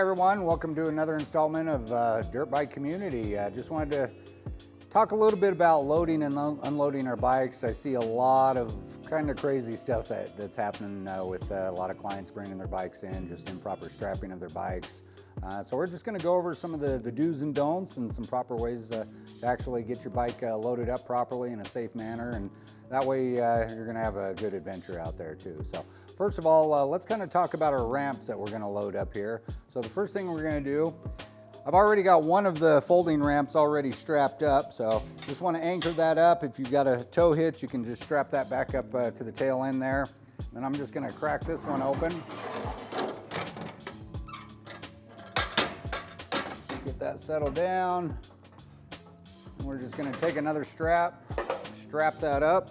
everyone, welcome to another installment of Dirt Bike Community. Just wanted to talk a little bit about loading and unloading our bikes. I see a lot of kind of crazy stuff that's happening with a lot of clients bringing their bikes in, just improper strapping of their bikes. So we're just going to go over some of the do's and don'ts and some proper ways to actually get your bike loaded up properly in a safe manner, and that way you're going to have a good adventure out there too. So first of all, let's kind of talk about our ramps that we're going to load up here. So the first thing we're going to do, I've already got one of the folding ramps already strapped up, so just want to anchor that up. If you've got a tow hitch, you can just strap that back up to the tail end there. Then I'm just going to crack this one open. Get that settled down. And we're just going to take another strap that up.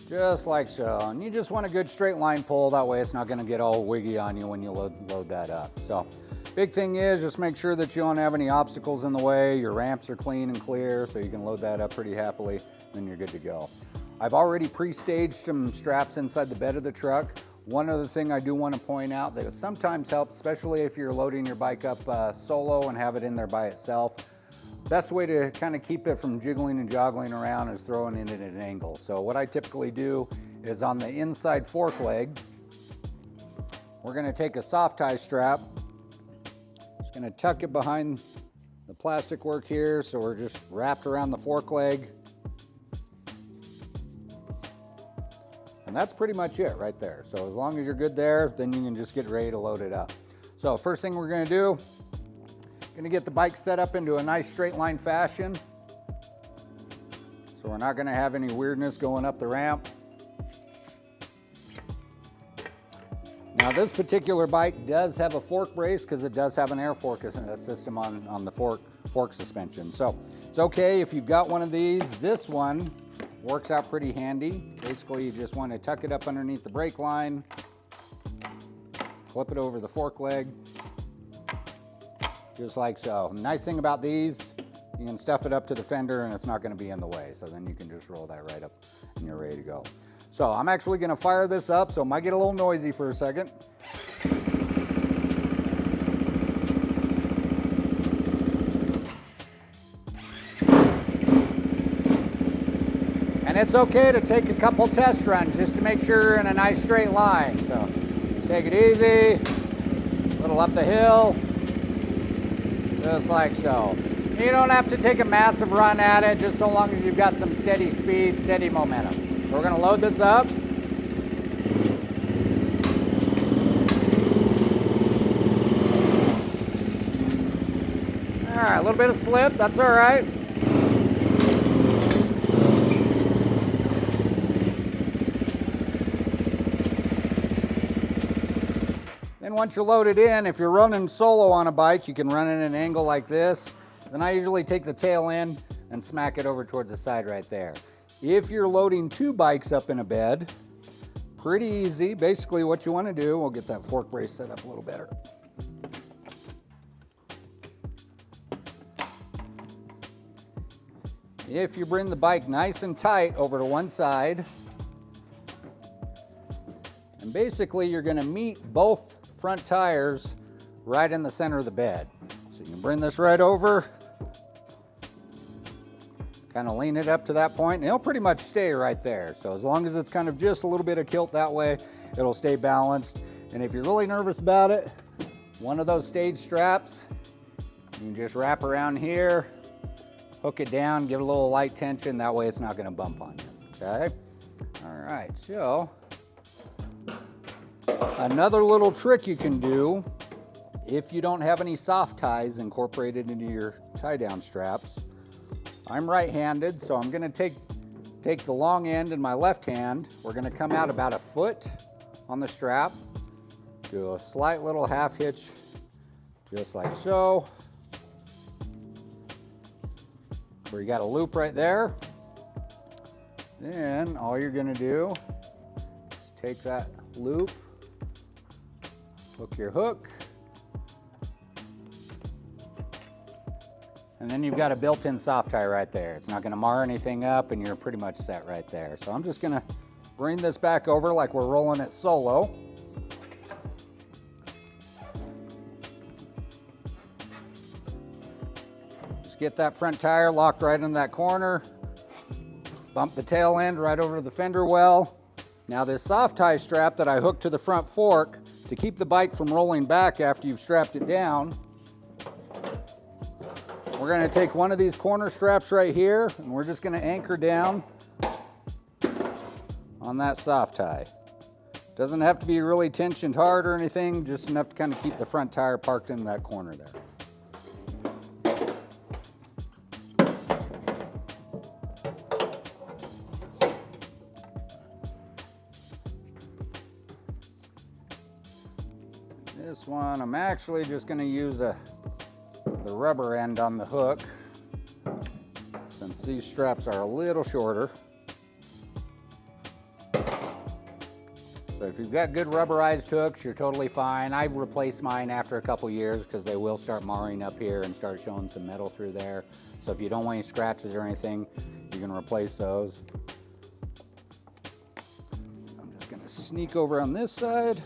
Just like so, and you just want a good straight line pull, that way it's not going to get all wiggy on you when you load that up. So big thing is just make sure that you don't have any obstacles in the way, your ramps are clean and clear so you can load that up pretty happily, then you're good to go. I've already pre-staged some straps inside the bed of the truck. One other thing I do want to point out that sometimes helps, especially if you're loading your bike up solo and have it in there by itself. Best way to kind of keep it from jiggling and joggling around is throwing it at an angle. So what I typically do is on the inside fork leg, we're going to take a soft tie strap. Just going to tuck it behind the plastic work here, so we're just wrapped around the fork leg. And that's pretty much it right there. So as long as you're good there, then you can just get ready to load it up. So first thing we're going to do, going to get the bike set up into a nice straight line fashion. So we're not going to have any weirdness going up the ramp. Now this particular bike does have a fork brace because it does have an air fork system on the fork suspension. So it's okay if you've got one of these. This one works out pretty handy. Basically you just want to tuck it up underneath the brake line, flip it over the fork leg, just like so. Nice thing about these, you can stuff it up to the fender and it's not going to be in the way. So then you can just roll that right up and you're ready to go. So I'm actually going to fire this up, so it might get a little noisy for a second. And it's okay to take a couple test runs just to make sure you're in a nice straight line. So take it easy, a little up the hill. Just like so. You don't have to take a massive run at it, just so long as you've got some steady speed, steady momentum. So we're going to load this up. All right, a little bit of slip, that's all right. Then once you're loaded in, if you're running solo on a bike, you can run it at an angle like this. Then I usually take the tail end and smack it over towards the side right there. If you're loading two bikes up in a bed, pretty easy. Basically what you want to do, we'll get that fork brace set up a little better. If you bring the bike nice and tight over to one side, and basically you're going to meet both front tires right in the center of the bed. So you can bring this right over, kind of lean it up to that point, and it'll pretty much stay right there. So as long as it's kind of just a little bit of kilt that way, it'll stay balanced. And if you're really nervous about it, one of those stage straps, you can just wrap around here, hook it down, give it a little light tension, that way it's not going to bump on you, okay? All right, so another little trick you can do, if you don't have any soft ties incorporated into your tie down straps, I'm right-handed, so I'm gonna take the long end in my left hand. We're gonna come out about a foot on the strap, do a slight little half hitch, just like so. Where you got a loop right there. Then all you're gonna do is take that loop, hook your hook, and then you've got a built-in soft tie right there. It's not going to mar anything up, and you're pretty much set right there. So I'm just going to bring this back over like we're rolling it solo. Just get that front tire locked right in that corner. Bump the tail end right over the fender well. Now this soft tie strap that I hooked to the front fork to keep the bike from rolling back after you've strapped it down. We're gonna take one of these corner straps right here and we're just gonna anchor down on that soft tie. Doesn't have to be really tensioned hard or anything, just enough to kind of keep the front tire parked in that corner there. This one, I'm actually just going to use the rubber end on the hook since these straps are a little shorter. So if you've got good rubberized hooks, you're totally fine. I replace mine after a couple years because they will start marring up here and start showing some metal through there. So if you don't want any scratches or anything, you can replace those. I'm just going to sneak over on this side.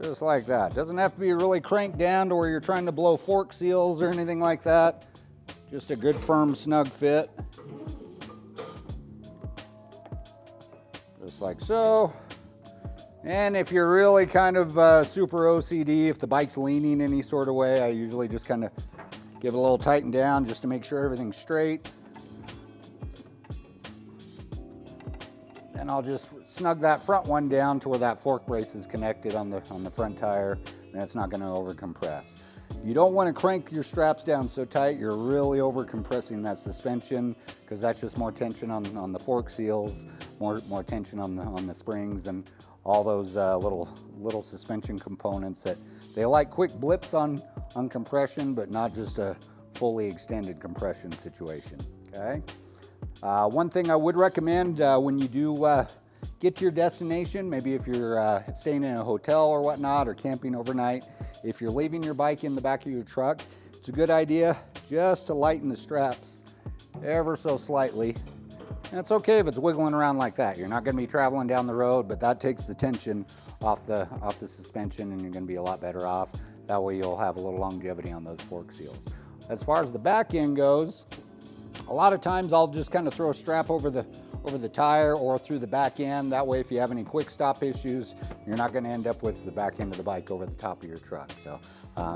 Just like that. Doesn't have to be really cranked down to where you're trying to blow fork seals or anything like that. Just a good, firm, snug fit. Just like so. And if you're really kind of super OCD, if the bike's leaning any sort of way, I usually just kind of give it a little tighten down just to make sure everything's straight. And I'll just snug that front one down to where that fork brace is connected on the front tire, and it's not going to over compress. You don't want to crank your straps down so tight you're really over compressing that suspension, because that's just more tension on the fork seals, more tension on the springs and all those little suspension components that they like quick blips on compression, but not just a fully extended compression situation. Okay. One thing I would recommend when you do get to your destination, maybe if you're staying in a hotel or whatnot, or camping overnight, if you're leaving your bike in the back of your truck, it's a good idea just to lighten the straps ever so slightly. And it's okay if it's wiggling around like that. You're not going to be traveling down the road, but that takes the tension off the suspension, and you're going to be a lot better off. That way you'll have a little longevity on those fork seals. As far as the back end goes, a lot of times I'll just kind of throw a strap over the tire or through the back end. That way if you have any quick stop issues, you're not going to end up with the back end of the bike over the top of your truck. So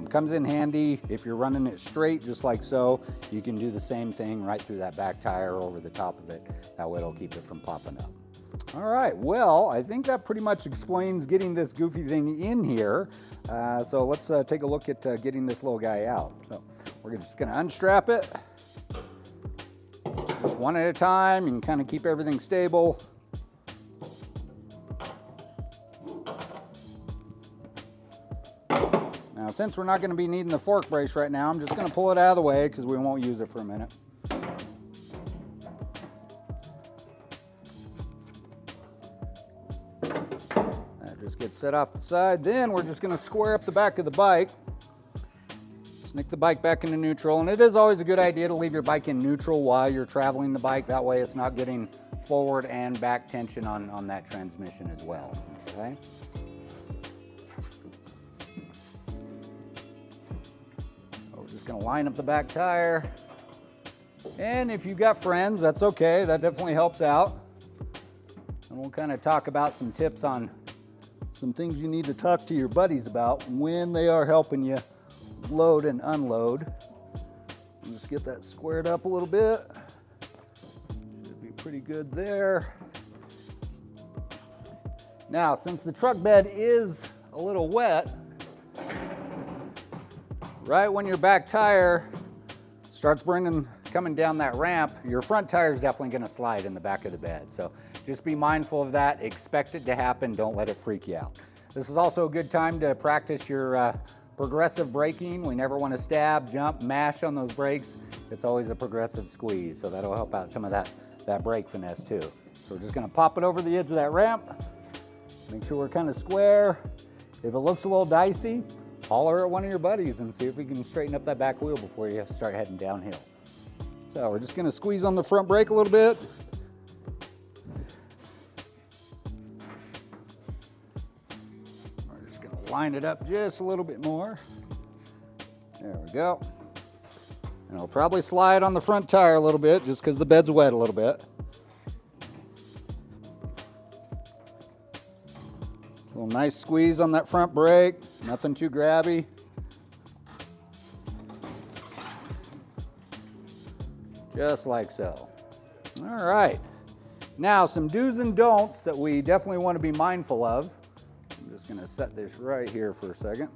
comes in handy if you're running it straight, just like so. You can do the same thing right through that back tire over the top of it. That way it'll keep it from popping up. All right, well, I think that pretty much explains getting this goofy thing in here. So let's take a look at getting this little guy out. So we're just going to unstrap it. Just one at a time, and kind of keep everything stable. Now, since we're not going to be needing the fork brace right now, I'm just going to pull it out of the way because we won't use it for a minute. That just gets set off the side. Then we're just going to square up the back of the bike. Sneak the bike back into neutral, and it is always a good idea to leave your bike in neutral while you're traveling the bike. That way it's not getting forward and back tension on that transmission as well. Okay. So we're just going to line up the back tire, and if you've got friends, that's okay. That definitely helps out. And we'll kind of talk about some tips on some things you need to talk to your buddies about when they are helping you load and unload. Just get that squared up a little bit. Should be pretty good there. Now, since the truck bed is a little wet, right when your back tire starts coming down that ramp, your front tire is definitely going to slide in the back of the bed. So just be mindful of that. Expect it to happen. Don't let it freak you out. This is also a good time to practice your progressive braking. We never want to stab, jump, mash on those brakes. It's always a progressive squeeze, so that'll help out some of that brake finesse too. So we're just going to pop it over the edge of that ramp. Make sure we're kind of square. If it looks a little dicey, holler at one of your buddies and see if we can straighten up that back wheel before you start heading downhill. So we're just gonna squeeze on the front brake a little bit. We're just gonna line it up just a little bit more. There we go. And I'll probably slide on the front tire a little bit just because the bed's wet a little bit. A little nice squeeze on that front brake, nothing too grabby. Just like so. All right. Now, some do's and don'ts that we definitely want to be mindful of. I'm just going to set this right here for a second.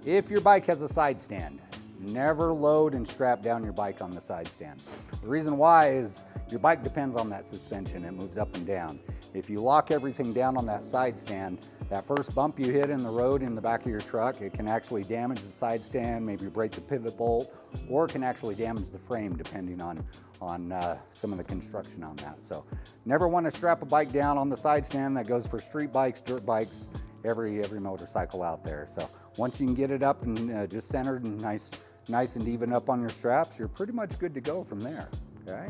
If your bike has a side stand, never load and strap down your bike on the side stand. The reason why is your bike depends on that suspension. It moves up and down. If you lock everything down on that side stand, that first bump you hit in the road in the back of your truck, it can actually damage the side stand, maybe break the pivot bolt, or it can actually damage the frame depending on some of the construction on that. So never want to strap a bike down on the side stand. That goes for street bikes, dirt bikes, every motorcycle out there. So once you can get it up and just centered and nice and even up on your straps, you're pretty much good to go from there, okay?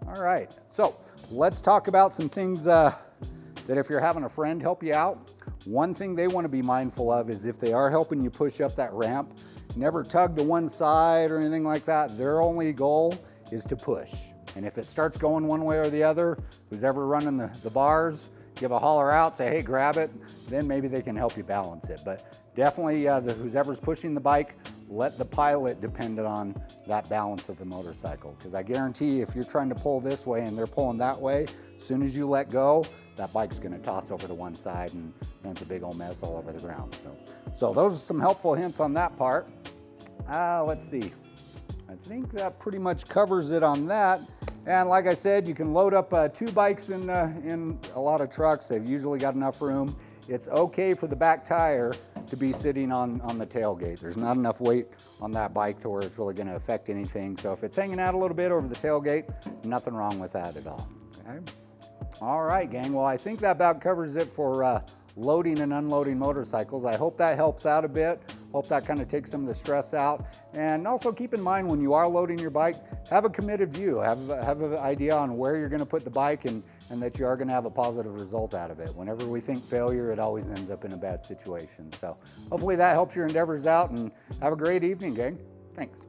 All right, so let's talk about some things that if you're having a friend help you out, one thing they want to be mindful of is if they are helping you push up that ramp, never tug to one side or anything like that. Their only goal is to push. And if it starts going one way or the other, who's ever running the bars, give a holler out, say, hey, grab it, then maybe they can help you balance it. But definitely who's ever's pushing the bike, let the pilot depend on that balance of the motorcycle. Because I guarantee if you're trying to pull this way and they're pulling that way, as soon as you let go, that bike's gonna toss over to one side and then it's a big old mess all over the ground. So those are some helpful hints on that part. Let's see. I think that pretty much covers it on that. And like I said, you can load up 2 bikes in a lot of trucks. They've usually got enough room. It's okay for the back tire to be sitting on the tailgate. There's not enough weight on that bike to where it's really going to affect anything. So if it's hanging out a little bit over the tailgate, nothing wrong with that at all. Okay? All right, gang. Well, I think that about covers it for loading and unloading motorcycles. I hope that helps out a bit. Hope that kind of takes some of the stress out. And also keep in mind when you are loading your bike, have a committed view. Have an idea on where you're going to put the bike and that you are going to have a positive result out of it. Whenever we think failure, it always ends up in a bad situation. So hopefully that helps your endeavors out, and have a great evening, gang. Thanks.